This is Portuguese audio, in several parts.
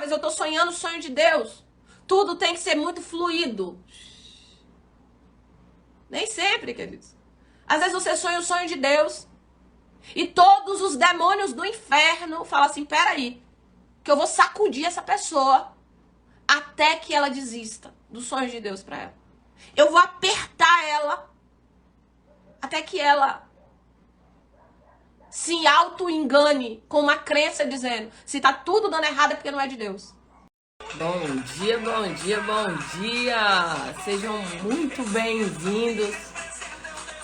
vezes eu tô sonhando o sonho de Deus. Tudo tem que ser muito fluido. Nem sempre, queridos. Às vezes você sonha o sonho de Deus e todos os demônios do inferno falam assim, peraí, que eu vou sacudir essa pessoa até que ela desista do sonho de Deus pra ela. Eu vou apertar ela até que ela se auto-engane com uma crença dizendo, se tá tudo dando errado é porque não é de Deus. Bom dia, bom dia, bom dia! Sejam muito bem-vindos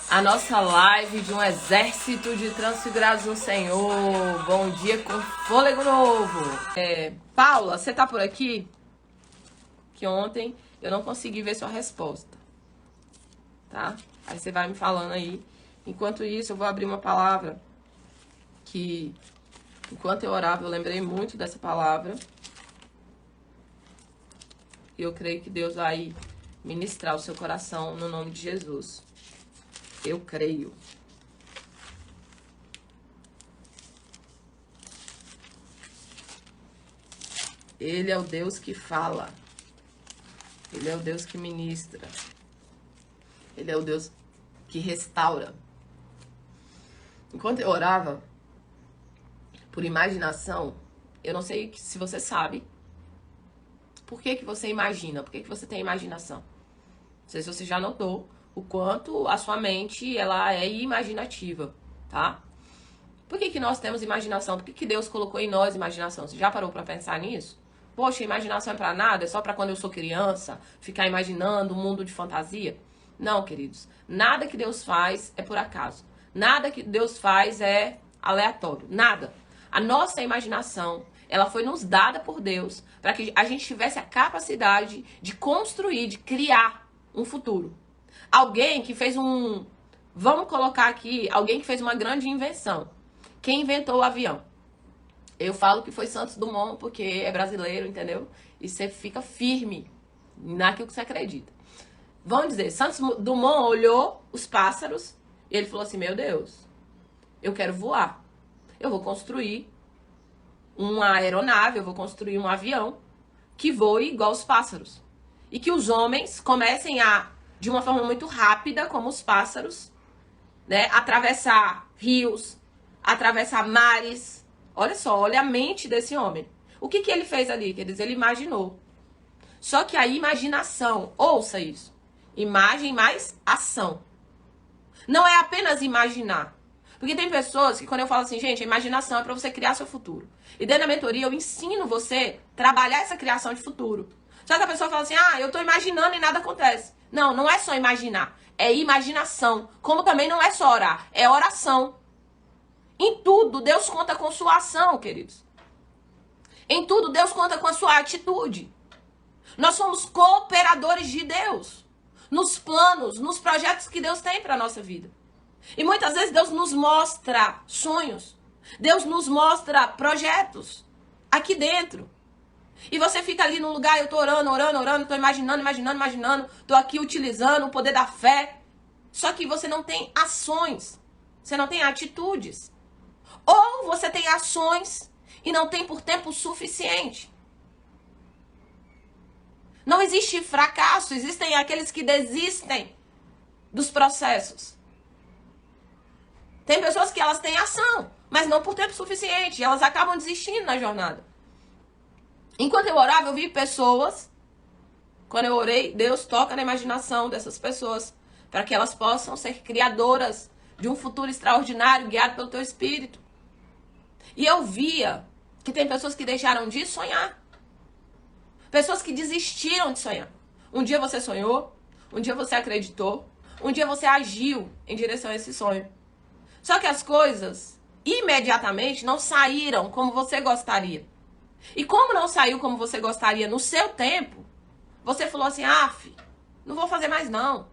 à nossa live de um exército de transfigurados no Senhor. Bom dia com fôlego novo! Paula, você tá por aqui? Que ontem eu não consegui ver sua resposta, tá? Aí você vai me falando aí. Enquanto isso, eu vou abrir uma palavra que, enquanto eu orava, eu lembrei muito dessa palavra. E eu creio que Deus vai ministrar o seu coração no nome de Jesus. Eu creio. Ele é o Deus que fala. Ele é o Deus que ministra. Ele é o Deus que restaura. Enquanto eu orava, por imaginação, eu não sei se você sabe, por que você imagina? Por que você tem imaginação? Não sei se você já notou o quanto a sua mente ela é imaginativa, tá? Por que nós temos imaginação? Por que Deus colocou em nós imaginação? Você já parou pra pensar nisso? Poxa, imaginação é pra nada? É só pra quando eu sou criança? Ficar imaginando um mundo de fantasia? Não, queridos. Nada que Deus faz é por acaso. Nada que Deus faz é aleatório. Nada. A nossa imaginação, ela foi nos dada por Deus para que a gente tivesse a capacidade de construir, de criar um futuro. Alguém que fez vamos colocar aqui, alguém que fez uma grande invenção. Quem inventou o avião? Eu falo que foi Santos Dumont porque é brasileiro, entendeu? E você fica firme naquilo que você acredita. Vamos dizer, Santos Dumont olhou os pássaros e ele falou assim, meu Deus, eu quero voar. Eu vou construir uma aeronave, eu vou construir um avião que voe igual os pássaros. E que os homens comecem a, de uma forma muito rápida, como os pássaros, né, atravessar rios, atravessar mares. Olha só, olha a mente desse homem. O que ele fez ali? Quer dizer, ele imaginou. Só que a imaginação, ouça isso, imagem mais ação. Não é apenas imaginar. Porque tem pessoas que quando eu falo assim, gente, a imaginação é para você criar seu futuro. E dentro da mentoria eu ensino você a trabalhar essa criação de futuro. Só que a pessoa fala assim, eu tô imaginando e nada acontece. Não, não é só imaginar, é imaginação. Como também não é só orar, é oração. Em tudo, Deus conta com sua ação, queridos. Em tudo, Deus conta com a sua atitude. Nós somos cooperadores de Deus. Nos planos, nos projetos que Deus tem para a nossa vida. E muitas vezes Deus nos mostra sonhos. Deus nos mostra projetos aqui dentro. E você fica ali no lugar, eu tô orando, tô imaginando, tô aqui utilizando o poder da fé. Só que você não tem ações. Você não tem atitudes. Ou você tem ações e não tem por tempo suficiente. Não existe fracasso, existem aqueles que desistem dos processos. Tem pessoas que elas têm ação, mas não por tempo suficiente. E elas acabam desistindo na jornada. Enquanto eu orava, eu vi pessoas. Quando eu orei, Deus toca na imaginação dessas pessoas. Para que elas possam ser criadoras de um futuro extraordinário, guiado pelo teu Espírito. E eu via que tem pessoas que deixaram de sonhar. Pessoas que desistiram de sonhar. Um dia você sonhou, um dia você acreditou, um dia você agiu em direção a esse sonho. Só que as coisas, imediatamente, não saíram como você gostaria. E como não saiu como você gostaria no seu tempo, você falou assim, não vou fazer mais não.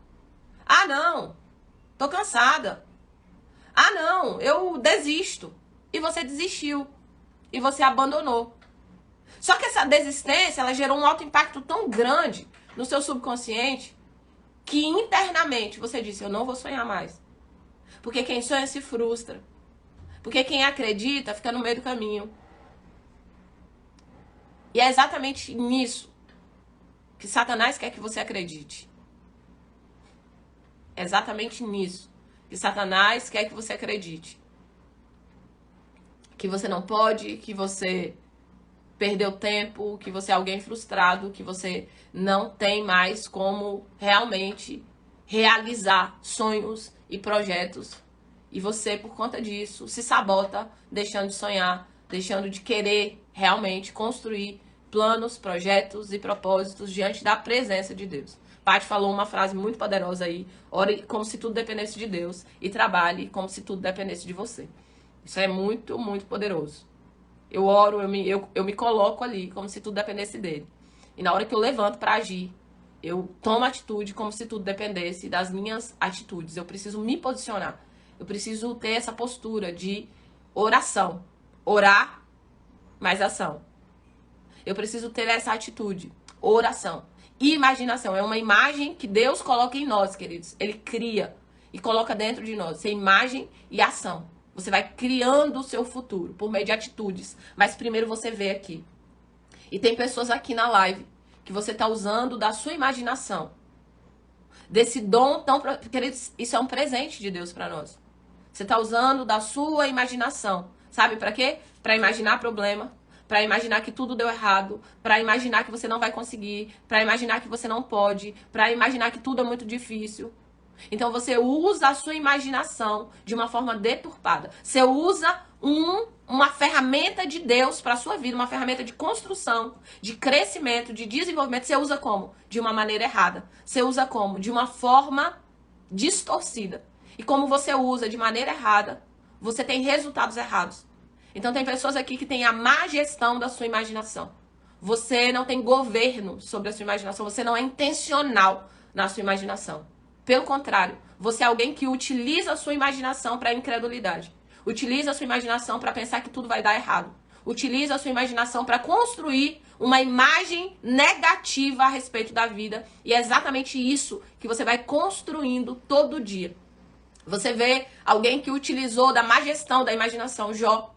Não, tô cansada. Não, eu desisto. E você desistiu. E você abandonou. Só que essa desistência, ela gerou um alto impacto tão grande no seu subconsciente, que internamente você disse, eu não vou sonhar mais. Porque quem sonha se frustra. Porque quem acredita fica no meio do caminho. E é exatamente nisso que Satanás quer que você acredite. É exatamente nisso que Satanás quer que você acredite. Que você não pode, que você perdeu tempo, que você é alguém frustrado, que você não tem mais como realmente realizar sonhos e projetos. E você, por conta disso, se sabota, deixando de sonhar, deixando de querer realmente construir planos, projetos e propósitos diante da presença de Deus. Paty falou uma frase muito poderosa aí: ore como se tudo dependesse de Deus e trabalhe como se tudo dependesse de você. Isso é muito, muito poderoso. Eu oro, eu me coloco ali como se tudo dependesse dele. E na hora que eu levanto para agir, eu tomo atitude como se tudo dependesse das minhas atitudes. Eu preciso me posicionar. Eu preciso ter essa postura de oração. Orar mais ação. Eu preciso ter essa atitude. Oração. Imaginação. É uma imagem que Deus coloca em nós, queridos. Ele cria e coloca dentro de nós. É imagem e ação. Você vai criando o seu futuro por meio de atitudes. Mas primeiro você vê aqui. E tem pessoas aqui na live que você está usando da sua imaginação. Desse dom tão... Queridos, isso é um presente de Deus para nós. Você está usando da sua imaginação. Sabe para quê? Para imaginar problema. Para imaginar que tudo deu errado. Para imaginar que você não vai conseguir. Para imaginar que você não pode. Para imaginar que tudo é muito difícil. Então você usa a sua imaginação de uma forma deturpada. Você usa uma ferramenta de Deus para a sua vida, uma ferramenta de construção, de crescimento, de desenvolvimento. Você usa como? De uma maneira errada. Você usa como? De uma forma distorcida. E como você usa de maneira errada, você tem resultados errados. Então tem pessoas aqui que têm a má gestão da sua imaginação. Você não tem governo sobre a sua imaginação. Você não é intencional na sua imaginação. Pelo contrário, você é alguém que utiliza a sua imaginação para a incredulidade. Utiliza a sua imaginação para pensar que tudo vai dar errado. Utiliza a sua imaginação para construir uma imagem negativa a respeito da vida. E é exatamente isso que você vai construindo todo dia. Você vê alguém que utilizou da má gestão da imaginação, Jó.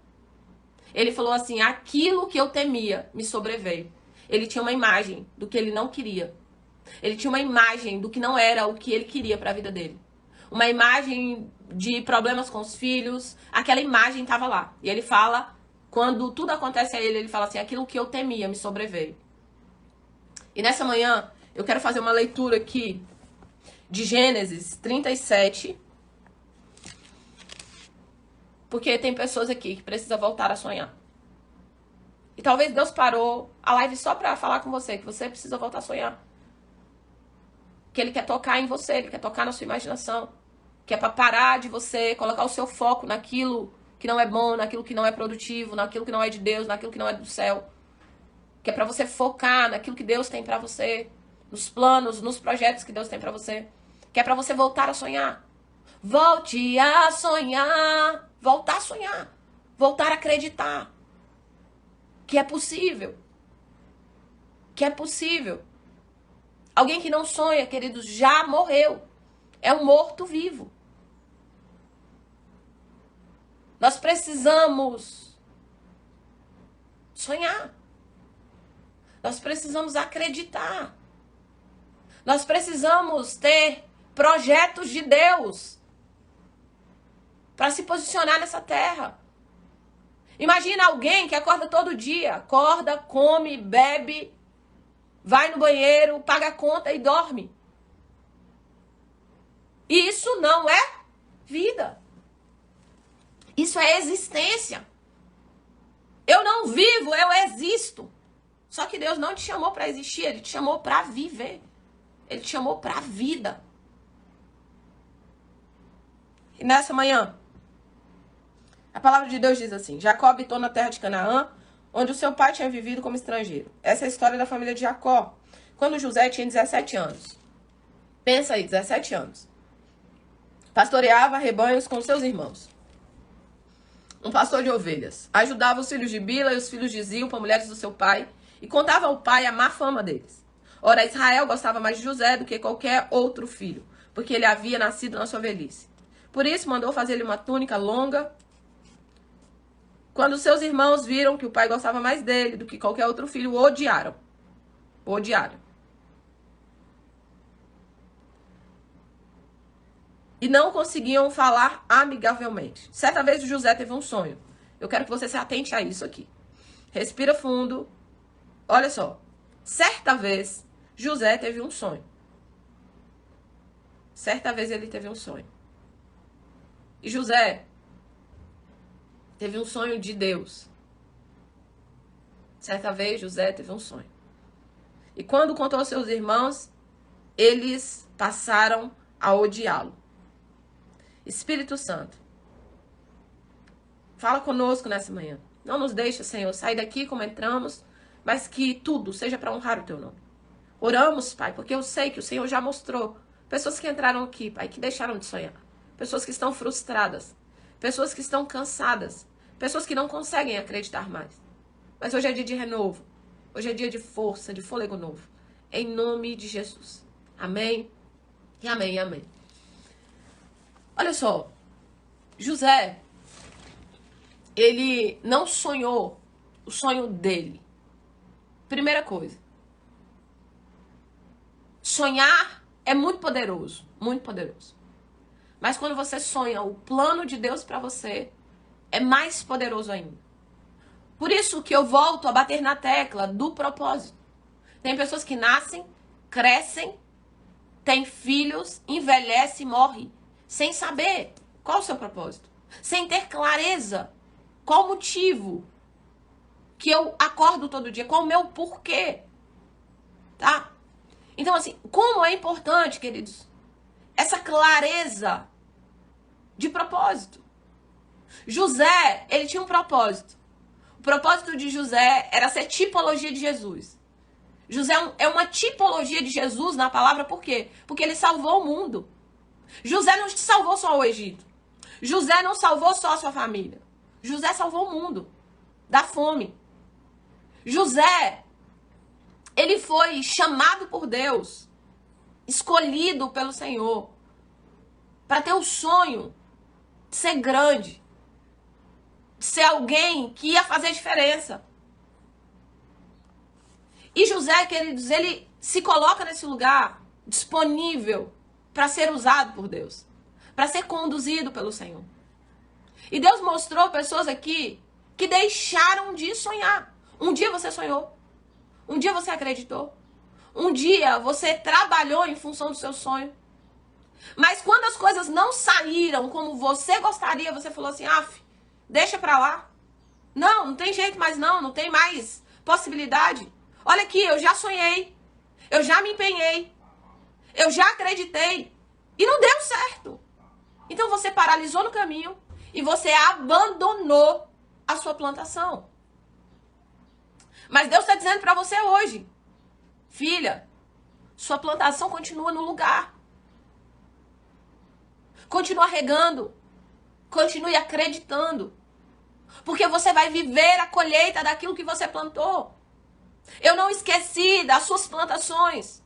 Ele falou assim: aquilo que eu temia me sobreveio. Ele tinha uma imagem do que ele não queria. Ele tinha uma imagem do que não era o que ele queria para a vida dele. Uma imagem de problemas com os filhos. Aquela imagem estava lá. E ele fala, quando tudo acontece a ele, ele fala assim: aquilo que eu temia me sobreveio. E nessa manhã, eu quero fazer uma leitura aqui de Gênesis 37. Porque tem pessoas aqui que precisam voltar a sonhar. E talvez Deus parou a live só para falar com você, que você precisa voltar a sonhar. Que ele quer tocar em você, ele quer tocar na sua imaginação. Que é para parar de você colocar o seu foco naquilo que não é bom, naquilo que não é produtivo, naquilo que não é de Deus, naquilo que não é do céu. Que é para você focar naquilo que Deus tem para você, nos planos, nos projetos que Deus tem para você. Que é para você voltar a sonhar. Volte a sonhar. Voltar a sonhar. Voltar a acreditar. Que é possível. Que é possível. Alguém que não sonha, queridos, já morreu. É um morto-vivo. Nós precisamos sonhar. Nós precisamos acreditar. Nós precisamos ter projetos de Deus para se posicionar nessa terra. Imagina alguém que acorda todo dia. Acorda, come, bebe, vai no banheiro, paga a conta e dorme. Isso não é vida. Isso é existência. Eu não vivo, eu existo. Só que Deus não te chamou para existir, Ele te chamou para viver. Ele te chamou para a vida. E nessa manhã, a palavra de Deus diz assim: Jacó habitou na terra de Canaã, onde o seu pai tinha vivido como estrangeiro. Essa é a história da família de Jacó, quando José tinha 17 anos. Pensa aí, 17 anos. Pastoreava rebanhos com seus irmãos. Um pastor de ovelhas. Ajudava os filhos de Bila e os filhos de Zilpa, mulheres do seu pai, e contava ao pai a má fama deles. Ora, Israel gostava mais de José do que qualquer outro filho, porque ele havia nascido na sua velhice. Por isso, mandou fazer-lhe uma túnica longa Quando seus irmãos viram que o pai gostava mais dele do que qualquer outro filho, o odiaram. O odiaram. E não conseguiam falar amigavelmente. Certa vez o José teve um sonho. Eu quero que você se atente a isso aqui. Respira fundo. Olha só. Certa vez, José teve um sonho. Certa vez ele teve um sonho. E José teve um sonho de Deus. Certa vez, José teve um sonho. E quando contou aos seus irmãos, eles passaram a odiá-lo. Espírito Santo, fala conosco nessa manhã. Não nos deixa, Senhor, sair daqui como entramos, mas que tudo seja para honrar o teu nome. Oramos, Pai, porque eu sei que o Senhor já mostrou pessoas que entraram aqui, Pai, que deixaram de sonhar. Pessoas que estão frustradas. Pessoas que estão cansadas. Pessoas que não conseguem acreditar mais. Mas hoje é dia de renovo. Hoje é dia de força, de fôlego novo. Em nome de Jesus. Amém? E amém, e amém. Olha só. José, ele não sonhou o sonho dele. Primeira coisa. Sonhar é muito poderoso. Muito poderoso. Mas quando você sonha o plano de Deus para você, é mais poderoso ainda. Por isso que eu volto a bater na tecla do propósito. Tem pessoas que nascem, crescem, têm filhos, envelhecem e morrem, sem saber qual o seu propósito. Sem ter clareza qual o motivo que eu acordo todo dia, qual o meu porquê. Tá? Então, assim, como é importante, queridos, essa clareza de propósito. José, ele tinha um propósito. O propósito de José era ser tipologia de Jesus. José é uma tipologia de Jesus na palavra, por quê? Porque ele salvou o mundo. José não salvou só o Egito. José não salvou só a sua família. José salvou o mundo da fome. José, ele foi chamado por Deus, escolhido pelo Senhor, para ter o sonho de ser grande, de ser alguém que ia fazer diferença. E José, queridos, ele se coloca nesse lugar disponível para ser usado por Deus, para ser conduzido pelo Senhor. E Deus mostrou pessoas aqui que deixaram de sonhar. Um dia você sonhou. Um dia você acreditou. Um dia você trabalhou em função do seu sonho. Mas quando as coisas não saíram como você gostaria, você falou assim, deixa pra lá. Não tem jeito mais não tem mais possibilidade. Olha aqui, eu já sonhei, eu já me empenhei, eu já acreditei e não deu certo. Então você paralisou no caminho e você abandonou a sua plantação. Mas Deus está dizendo para você hoje, filha, sua plantação continua no lugar. Continua regando. Continue acreditando. Porque você vai viver a colheita daquilo que você plantou. Eu não esqueci das suas plantações.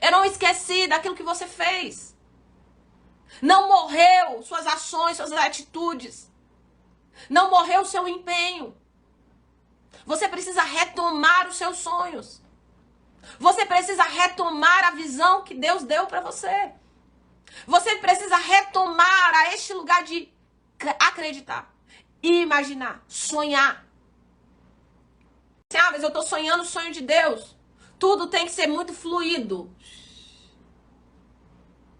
Eu não esqueci daquilo que você fez. Não morreu suas ações, suas atitudes. Não morreu o seu empenho. Você precisa retomar os seus sonhos. Você precisa retomar a visão que Deus deu para você. Você precisa retomar a este lugar de acreditar, imaginar, sonhar. Mas eu tô sonhando o sonho de Deus. Tudo tem que ser muito fluido.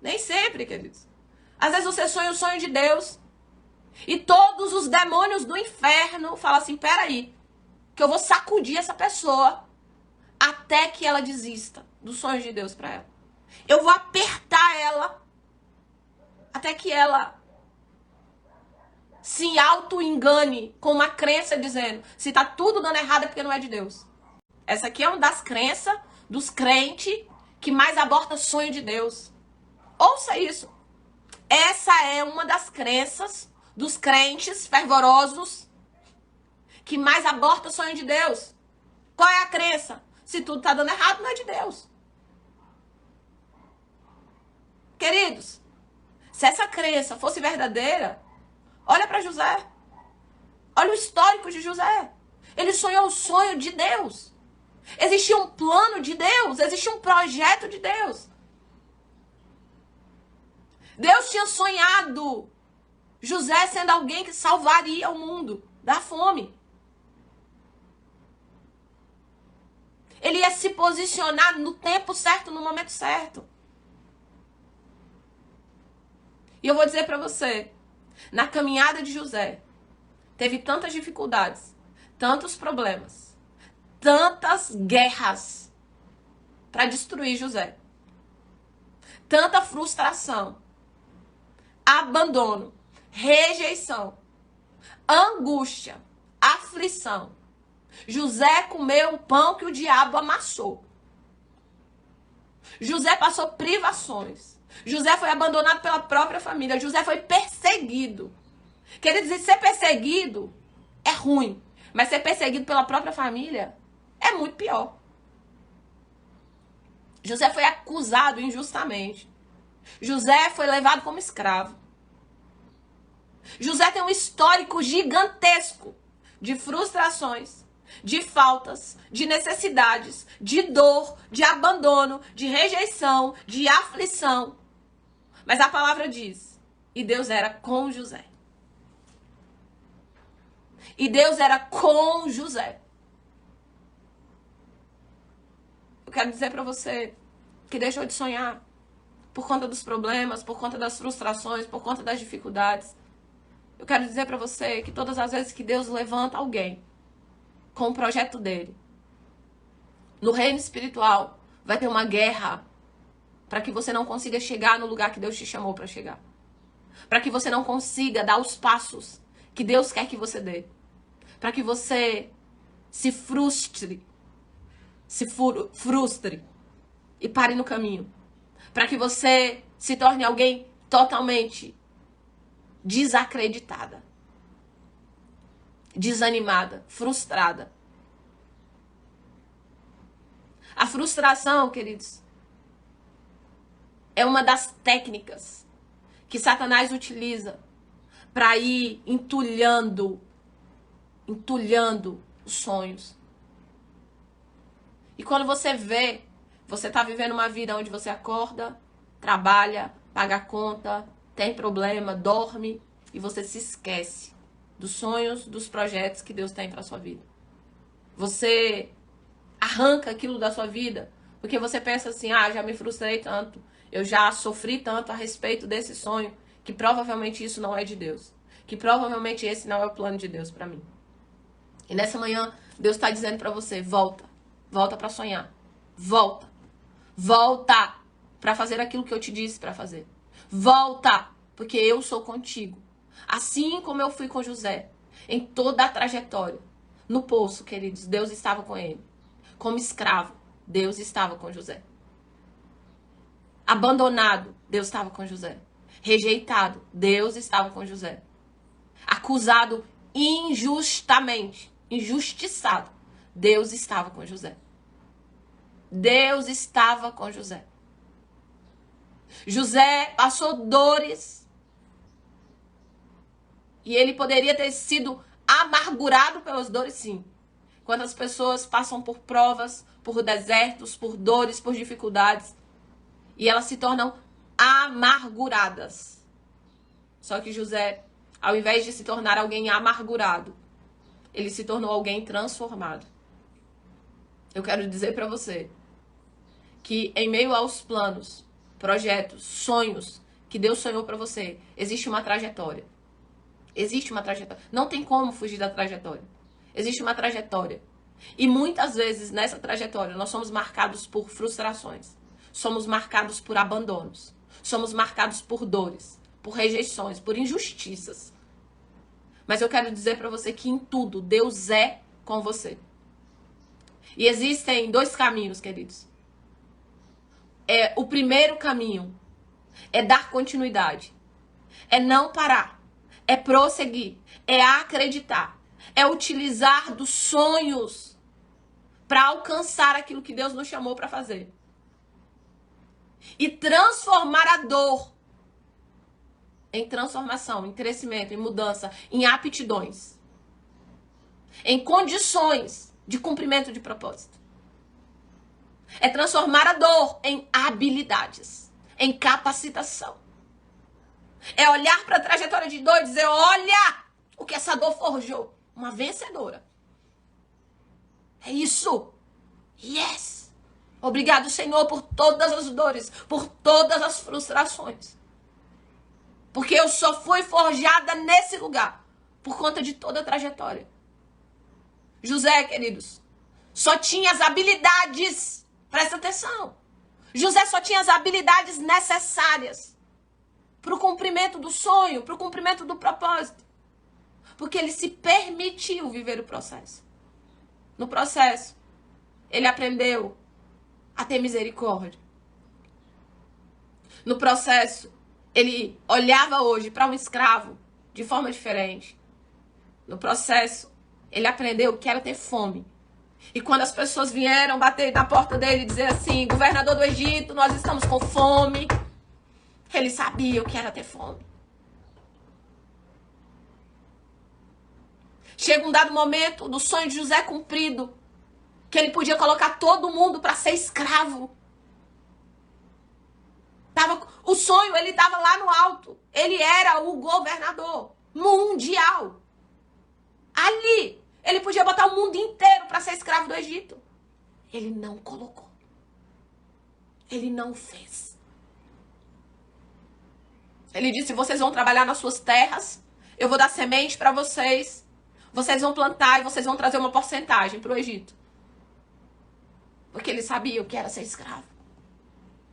Nem sempre, queridos. Às vezes você sonha o sonho de Deus e todos os demônios do inferno falam assim, peraí, que eu vou sacudir essa pessoa até que ela desista do sonho de Deus para ela. Eu vou apertar ela até que ela se auto-engane com uma crença dizendo, se tá tudo dando errado é porque não é de Deus. Essa aqui é uma das crenças dos crentes que mais aborta sonho de Deus. Ouça isso. Essa é uma das crenças dos crentes fervorosos que mais aborta sonho de Deus. Qual é a crença? Se tudo tá dando errado, não é de Deus. Queridos, se essa crença fosse verdadeira, olha para José. Olha o histórico de José. Ele sonhou o sonho de Deus. Existia um plano de Deus, existia um projeto de Deus. Deus tinha sonhado José sendo alguém que salvaria o mundo da fome. Ele ia se posicionar no tempo certo, no momento certo. E eu vou dizer pra você, na caminhada de José, teve tantas dificuldades, tantos problemas, tantas guerras para destruir José. Tanta frustração, abandono, rejeição, angústia, aflição. José comeu o pão que o diabo amassou. José passou privações. José foi abandonado pela própria família. José foi perseguido. Quer dizer, ser perseguido é ruim, mas ser perseguido pela própria família é muito pior. José foi acusado injustamente. José foi levado como escravo. José tem um histórico gigantesco de frustrações, de faltas, de necessidades, de dor, de abandono, de rejeição, de aflição. Mas a palavra diz, e Deus era com José. E Deus era com José. Eu quero dizer pra você que deixou de sonhar por conta dos problemas, por conta das frustrações, por conta das dificuldades. Eu quero dizer pra você que todas as vezes que Deus levanta alguém com o projeto dele, no reino espiritual, vai ter uma guerra para que você não consiga chegar no lugar que Deus te chamou para chegar. Para que você não consiga dar os passos que Deus quer que você dê. Para que você se frustre e pare no caminho. Para que você se torne alguém totalmente desacreditada, desanimada, frustrada. A frustração, queridos, é uma das técnicas que Satanás utiliza para ir entulhando os sonhos. E quando você vê, você tá vivendo uma vida onde você acorda, trabalha, paga a conta, tem problema, dorme e você se esquece dos sonhos, dos projetos que Deus tem para sua vida. Você arranca aquilo da sua vida porque você pensa assim, já me frustrei tanto, eu já sofri tanto a respeito desse sonho, que provavelmente isso não é de Deus. Que provavelmente esse não é o plano de Deus para mim. E nessa manhã, Deus está dizendo para você, volta. Volta para sonhar. Volta. Volta para fazer aquilo que eu te disse para fazer. Volta, porque eu sou contigo. Assim como eu fui com José, em toda a trajetória. No poço, queridos, Deus estava com ele. Como escravo, Deus estava com José. Abandonado, Deus estava com José. Rejeitado, Deus estava com José. Acusado injustamente, injustiçado, Deus estava com José. Deus estava com José. José passou dores e ele poderia ter sido amargurado pelas dores, sim. Quantas pessoas passam por provas, por desertos, por dores, por dificuldades e elas se tornam amarguradas. Só que José, ao invés de se tornar alguém amargurado, ele se tornou alguém transformado. Eu quero dizer para você que em meio aos planos, projetos, sonhos que Deus sonhou para você, existe uma trajetória. Existe uma trajetória. Não tem como fugir da trajetória. Existe uma trajetória. E muitas vezes nessa trajetória nós somos marcados por frustrações. Somos marcados por abandonos. Somos marcados por dores, por rejeições, por injustiças. Mas eu quero dizer para você que em tudo Deus é com você. E existem dois caminhos, queridos. O primeiro caminho é dar continuidade. É não parar. É prosseguir. É acreditar. É utilizar dos sonhos para alcançar aquilo que Deus nos chamou para fazer. E transformar a dor em transformação, em crescimento, em mudança, em aptidões. em condições de cumprimento de propósito. É transformar a dor em habilidades, em capacitação. É olhar para a trajetória de dor e dizer, olha o que essa dor forjou. Uma vencedora. É isso. Yes. Obrigado, Senhor, por todas as dores, por todas as frustrações. Porque eu só fui forjada nesse lugar por conta de toda a trajetória. José, queridos, só tinha as habilidades, presta atenção. José só tinha as habilidades necessárias para o cumprimento do sonho, para o cumprimento do propósito. Porque ele se permitiu viver o processo. No processo, ele aprendeu a ter misericórdia. No processo, ele olhava hoje para um escravo de forma diferente. No processo, ele aprendeu o que era ter fome. E quando as pessoas vieram bater na porta dele e dizer assim, governador do Egito, nós estamos com fome, ele sabia o que era ter fome. Chega um dado momento do sonho de José cumprido, que ele podia colocar todo mundo para ser escravo. O sonho, ele estava lá no alto. Ele era o governador mundial. Ali, ele podia botar o mundo inteiro para ser escravo do Egito. Ele não colocou. Ele não fez. Ele disse, vocês vão trabalhar nas suas terras, eu vou dar semente para vocês, vocês vão plantar e vocês vão trazer uma porcentagem para o Egito. Porque ele sabia o que era ser escravo.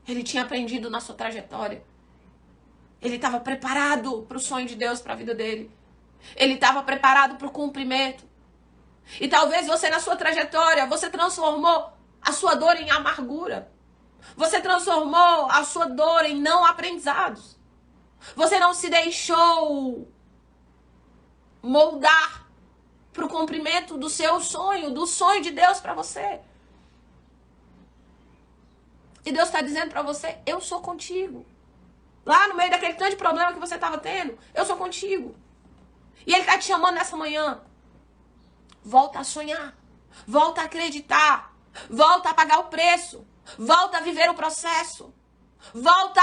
Ele tinha aprendido na sua trajetória. Ele estava preparado para o sonho de Deus para a vida dele. Ele estava preparado para o cumprimento. E talvez você, na sua trajetória, você transformou a sua dor em amargura. Você transformou a sua dor em não aprendizados. Você não se deixou moldar para o cumprimento do seu sonho, do sonho de Deus para você. E Deus está dizendo para você, eu sou contigo. Lá no meio daquele tanto de problema que você estava tendo, eu sou contigo. E Ele está te chamando nessa manhã. Volta a sonhar. Volta a acreditar. Volta a pagar o preço. Volta a viver o processo. Volta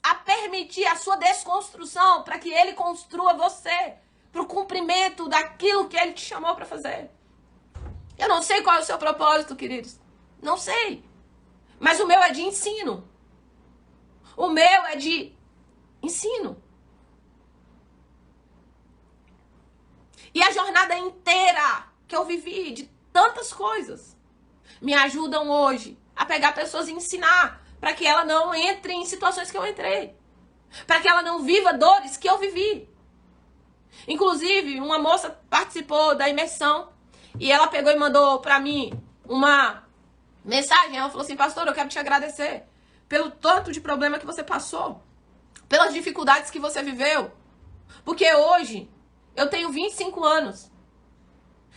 a permitir a sua desconstrução para que Ele construa você para o cumprimento daquilo que Ele te chamou para fazer. Eu não sei qual é o seu propósito, queridos. Não sei. Mas o meu é de ensino. O meu é de ensino. E a jornada inteira que eu vivi de tantas coisas me ajudam hoje a pegar pessoas e ensinar para que ela não entre em situações que eu entrei. Para que ela não viva dores que eu vivi. Inclusive, uma moça participou da imersão e ela pegou e mandou para mim uma mensagem. Ela falou assim, pastor, eu quero te agradecer pelo tanto de problema que você passou, pelas dificuldades que você viveu. Porque hoje eu tenho 25 anos.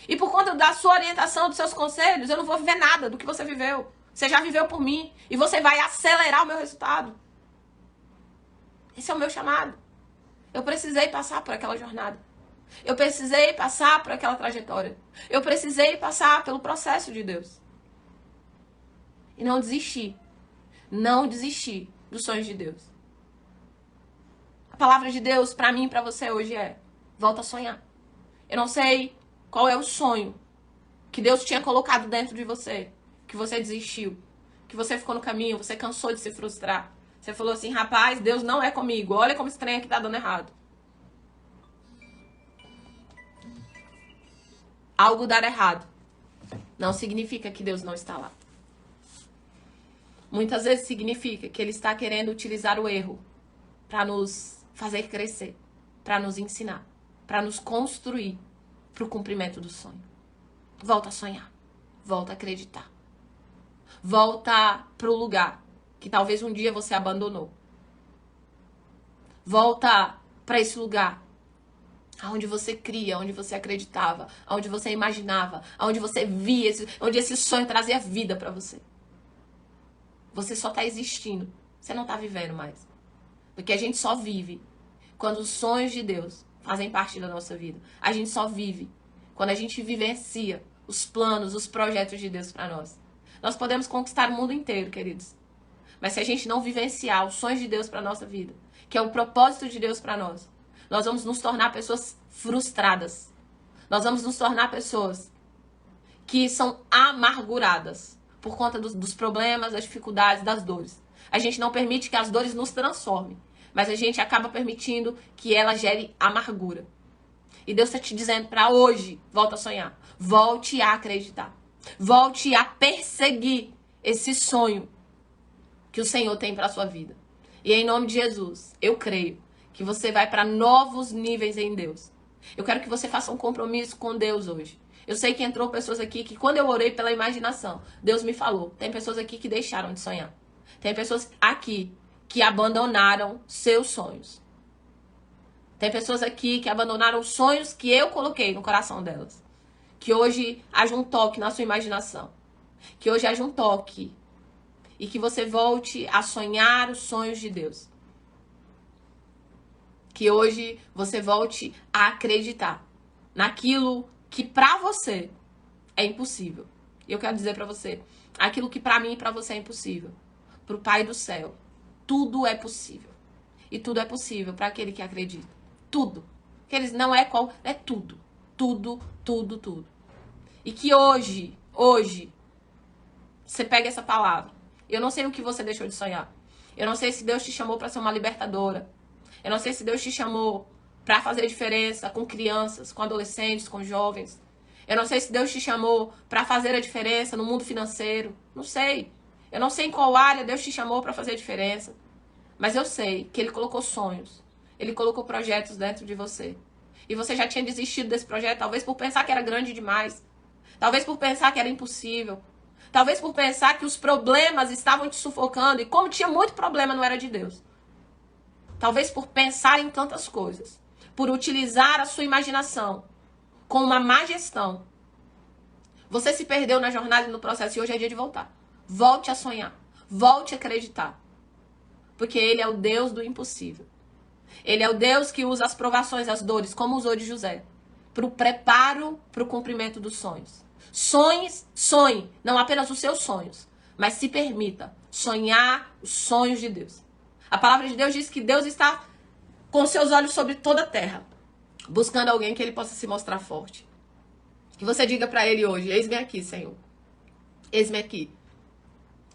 E por conta da sua orientação, dos seus conselhos, eu não vou viver nada do que você viveu. Você já viveu por mim. E você vai acelerar o meu resultado. Esse é o meu chamado. Eu precisei passar por aquela jornada. Eu precisei passar por aquela trajetória. Eu precisei passar pelo processo de Deus. E não desistir. Não desistir dos sonhos de Deus. A palavra de Deus para mim e para você hoje é: volta a sonhar. Eu não sei qual é o sonho que Deus tinha colocado dentro de você, que você desistiu, que você ficou no caminho, você cansou de se frustrar. Você falou assim, rapaz, Deus não é comigo. Olha como esse trem aqui tá dando errado. Algo dar errado não significa que Deus não está lá. Muitas vezes significa que Ele está querendo utilizar o erro para nos fazer crescer, para nos ensinar, para nos construir para o cumprimento do sonho. Volta a sonhar, volta a acreditar. Volta para o lugar que talvez um dia você abandonou. Volta para esse lugar onde você cria, onde você acreditava, onde você imaginava, onde você via, onde esse sonho trazia vida para você. Você só está existindo, você não está vivendo mais. Porque a gente só vive quando os sonhos de Deus fazem parte da nossa vida. A gente só vive quando a gente vivencia os planos, os projetos de Deus para nós. Nós podemos conquistar o mundo inteiro, queridos. Mas se a gente não vivenciar os sonhos de Deus para nossa vida, que é o propósito de Deus para nós, nós vamos nos tornar pessoas frustradas. Nós vamos nos tornar pessoas que são amarguradas por conta dos problemas, das dificuldades, das dores. A gente não permite que as dores nos transformem, mas a gente acaba permitindo que ela gere amargura. E Deus está te dizendo para hoje, volta a sonhar, volte a acreditar, volte a perseguir esse sonho que o Senhor tem para a sua vida. E em nome de Jesus, eu creio que você vai para novos níveis em Deus. Eu quero que você faça um compromisso com Deus hoje. Eu sei que entrou pessoas aqui que quando eu orei pela imaginação, Deus me falou. Tem pessoas aqui que deixaram de sonhar. Tem pessoas aqui que abandonaram seus sonhos. Tem pessoas aqui que abandonaram os sonhos que eu coloquei no coração delas. Que hoje haja um toque na sua imaginação. Que hoje haja um toque. E que você volte a sonhar os sonhos de Deus. Que hoje você volte a acreditar naquilo que pra você é impossível. E eu quero dizer pra você, aquilo que pra mim e pra você é impossível, pro Pai do céu, tudo é possível. E tudo é possível pra aquele que acredita. Tudo. Aqueles não é qual, é tudo. Tudo, tudo, tudo. E que hoje, você pega essa palavra. Eu não sei o que você deixou de sonhar. Eu não sei se Deus te chamou pra ser uma libertadora. Eu não sei se Deus te chamou para fazer diferença com crianças, com adolescentes, com jovens. Eu não sei se Deus te chamou para fazer a diferença no mundo financeiro. Não sei. Eu não sei em qual área Deus te chamou para fazer a diferença. Mas eu sei que Ele colocou sonhos. Ele colocou projetos dentro de você. E você já tinha desistido desse projeto, talvez por pensar que era grande demais. Talvez por pensar que era impossível. Talvez por pensar que os problemas estavam te sufocando. E como tinha muito problema, não era de Deus. Talvez por pensar em tantas coisas, por utilizar a sua imaginação com uma má gestão. Você se perdeu na jornada e no processo e hoje é dia de voltar. Volte a sonhar, volte a acreditar. Porque Ele é o Deus do impossível. Ele é o Deus que usa as provações, as dores, como usou de José, para o preparo, para o cumprimento dos sonhos. Sonhe, não apenas os seus sonhos, mas se permita sonhar os sonhos de Deus. A palavra de Deus diz que Deus está com seus olhos sobre toda a terra, buscando alguém que Ele possa se mostrar forte. Que você diga para Ele hoje, eis-me aqui, Senhor. Eis-me aqui.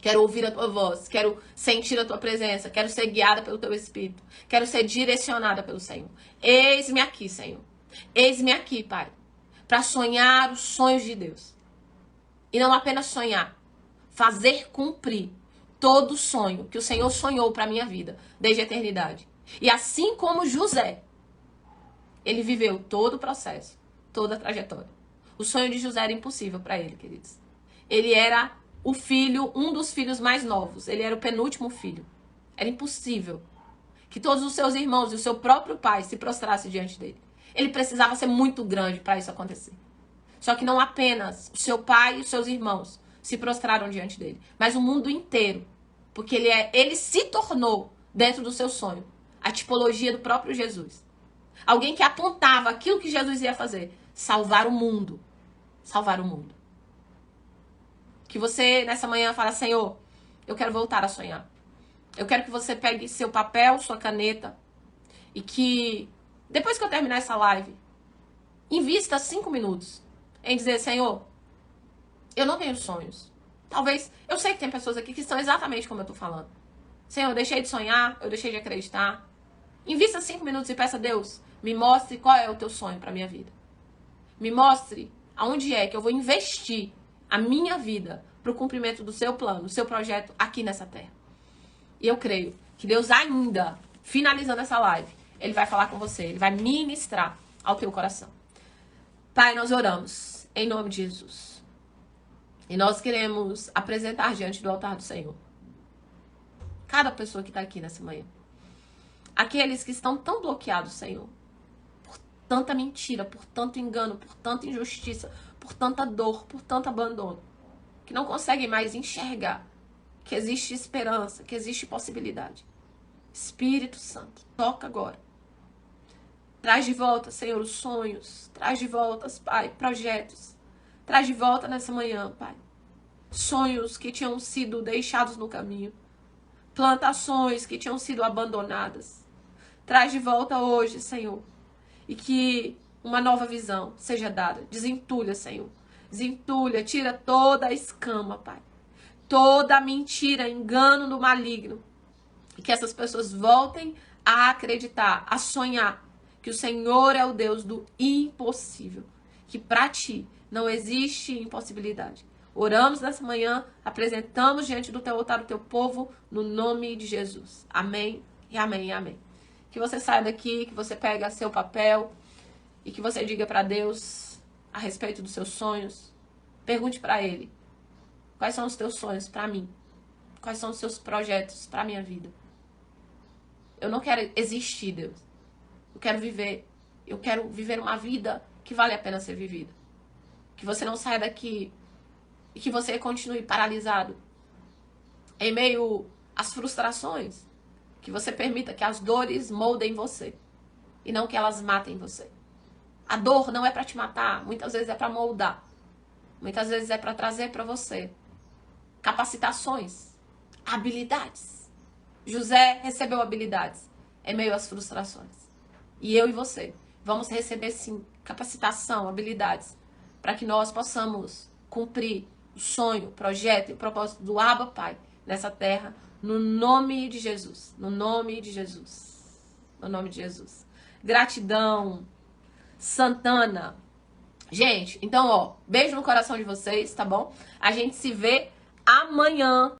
Quero ouvir a Tua voz, quero sentir a Tua presença, quero ser guiada pelo Teu Espírito, quero ser direcionada pelo Senhor. Eis-me aqui, Senhor. Eis-me aqui, Pai, para sonhar os sonhos de Deus. E não apenas sonhar, fazer cumprir todo sonho que o Senhor sonhou para a minha vida, desde a eternidade. E assim como José, ele viveu todo o processo, toda a trajetória. O sonho de José era impossível para ele, queridos. Ele era o filho, um dos filhos mais novos. Ele era o penúltimo filho. Era impossível que todos os seus irmãos e o seu próprio pai se prostrassem diante dele. Ele precisava ser muito grande para isso acontecer. Só que não apenas o seu pai e os seus irmãos se prostraram diante dele, mas o mundo inteiro. Porque ele se tornou, dentro do seu sonho, a tipologia do próprio Jesus. Alguém que apontava aquilo que Jesus ia fazer. Salvar o mundo. Salvar o mundo. Que você, nessa manhã, fala, Senhor, eu quero voltar a sonhar. Eu quero que você pegue seu papel, sua caneta, e que, depois que eu terminar essa live, invista 5 minutos em dizer, Senhor, eu não tenho sonhos. Talvez, eu sei que tem pessoas aqui que estão exatamente como eu tô falando. Senhor, eu deixei de sonhar, eu deixei de acreditar. Invista 5 minutos e peça a Deus, me mostre qual é o teu sonho para minha vida. Me mostre aonde é que eu vou investir a minha vida para o cumprimento do seu plano, do seu projeto aqui nessa terra. E eu creio que Deus ainda, finalizando essa live, Ele vai falar com você, Ele vai ministrar ao teu coração. Pai, nós oramos em nome de Jesus. E nós queremos apresentar diante do altar do Senhor cada pessoa que está aqui nessa manhã. Aqueles que estão tão bloqueados, Senhor, por tanta mentira, por tanto engano, por tanta injustiça, por tanta dor, por tanto abandono, que não conseguem mais enxergar que existe esperança, que existe possibilidade. Espírito Santo, toca agora. Traz de volta, Senhor, os sonhos. Traz de volta, Pai, projetos. Traz de volta nessa manhã, Pai. Sonhos que tinham sido deixados no caminho. Plantações que tinham sido abandonadas. Traz de volta hoje, Senhor. E que uma nova visão seja dada. Desentulha, Senhor. Desentulha, tira toda a escama, Pai. Toda a mentira, engano do maligno. E que essas pessoas voltem a acreditar, a sonhar que o Senhor é o Deus do impossível. Que para ti não existe impossibilidade. Oramos nessa manhã, apresentamos diante do teu altar o teu povo, no nome de Jesus. Amém e amém e amém. Que você saia daqui, que você pegue seu papel e que você diga para Deus a respeito dos seus sonhos. Pergunte para Ele, quais são os teus sonhos para mim? Quais são os seus projetos para a minha vida? Eu não quero existir, Deus. Eu quero viver. Eu quero viver uma vida que vale a pena ser vivida. Que você não saia daqui e que você continue paralisado em meio às frustrações. Que você permita que as dores moldem você e não que elas matem você. A dor não é para te matar, muitas vezes é para moldar. Muitas vezes é para trazer para você capacitações, habilidades. José recebeu habilidades em meio às frustrações. E eu e você vamos receber sim capacitação, habilidades, para que nós possamos cumprir o sonho, o projeto e o propósito do Abba Pai nessa terra, no nome de Jesus. No nome de Jesus. No nome de Jesus. Gratidão, Santana. Gente, então, ó, beijo no coração de vocês, tá bom? A gente se vê amanhã.